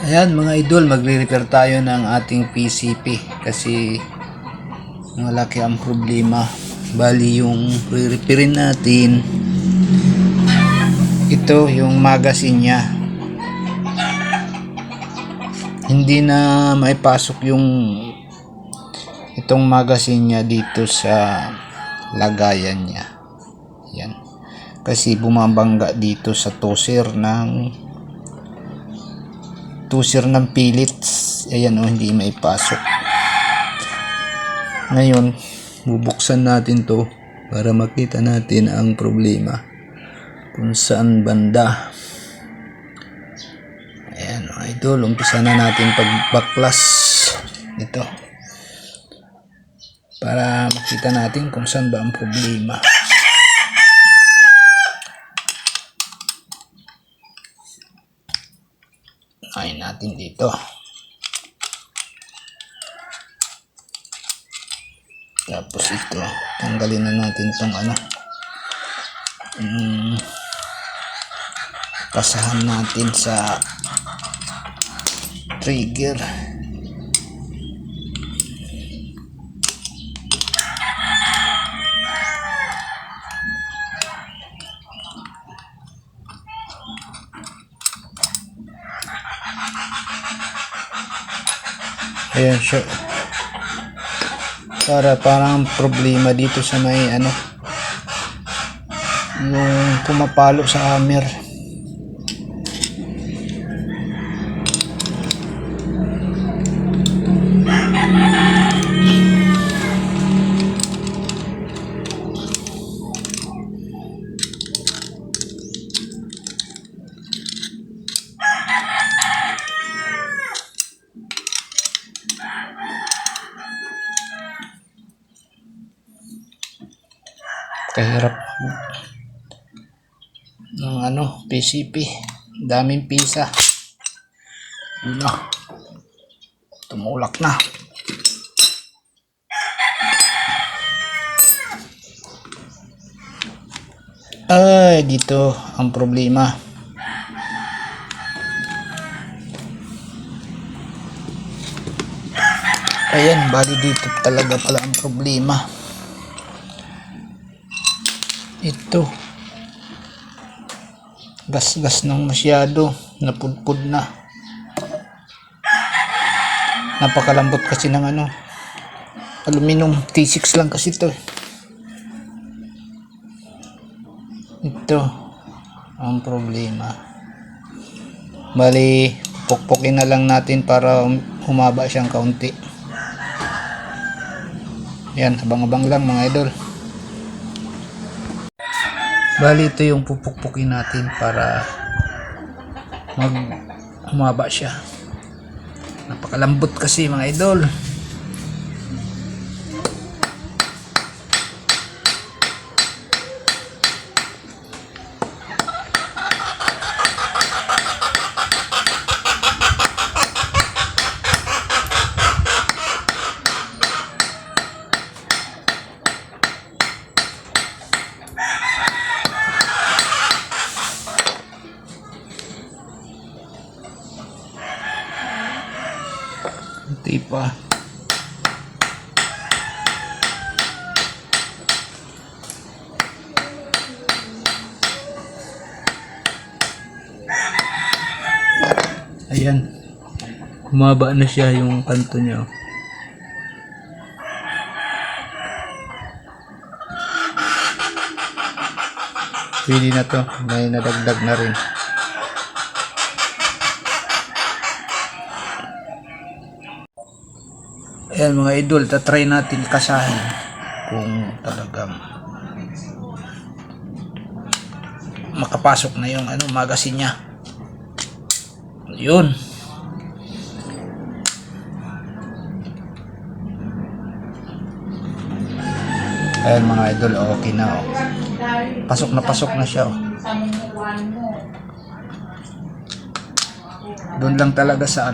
Ayan mga idol, magre-repair tayo ng ating PCP kasi malaki ang problema. Bali yung re-repairin natin, ito yung magazine niya, hindi na maipasok yung itong magazine niya dito sa lagayan niya. Yan, kasi bumabangga dito sa toser ng pellets. Ayan o, hindi maipasok. Ngayon bubuksan natin to para makita natin ang problema kung saan banda. Ayan mga idol, umpisa na natin pagbaklas ito para makita natin kung saan ba ang problema. Ay natin dito. Tapos ito, tanggalin na natin itong pasahan natin sa trigger. Ayan siya. Parang problema dito sa may yung pumapalo sa hammer. Kahirap ng PCP, daming pisa. Yun na, tumulak na. Ay, dito ang problema. Ayan, bali dito talaga pala ang problema. Ito, gas nang masyado, napudpud na. Napakalambot kasi ng aluminum, T6 lang kasi ito. Ito ang problema. Bali, pukpukin na lang natin para humaba siyang kaunti. Yan, abang-abang lang mga idol. Bali, ito yung pupukpukin natin para humaba siya. Napakalambot kasi mga idol. Hindi pa. Ayan, humaba na siya yung kanto niya. Pwede na to, may nadagdag na rin. Ayan mga idol, tatry natin kasahin kung talagang makapasok na yung magazine niya. Yun. Ayan mga idol, okay na oh. Pasok na siya oh. Doon lang talaga sa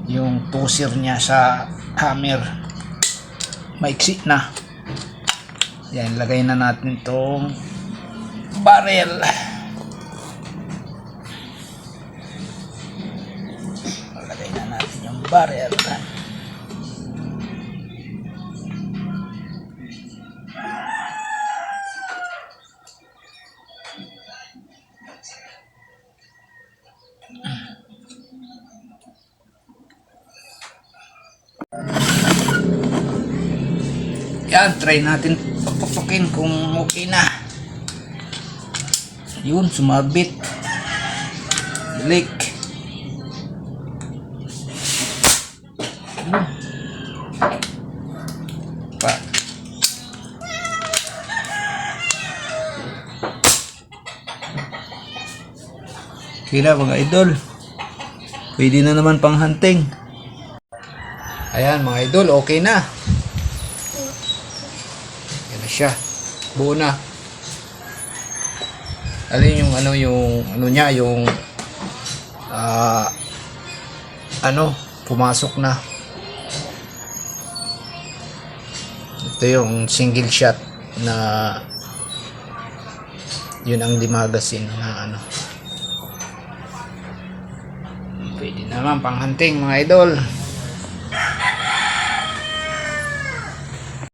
yung toser niya sa hammer, maiksi na. Yan, lagay na natin tong barrel. barrel. Yan, try natin papukin kung okay na. Yun, sumabit. Balik. Pa. Kila mga idol. Pwede na naman pang hunting. Ayan mga idol, okay na. Yan na siya. Buo na. Alin yung ano niya, yung pumasok na. Ito yung single shot na yun ang dimagasin na pwede naman pang hunting mga idol.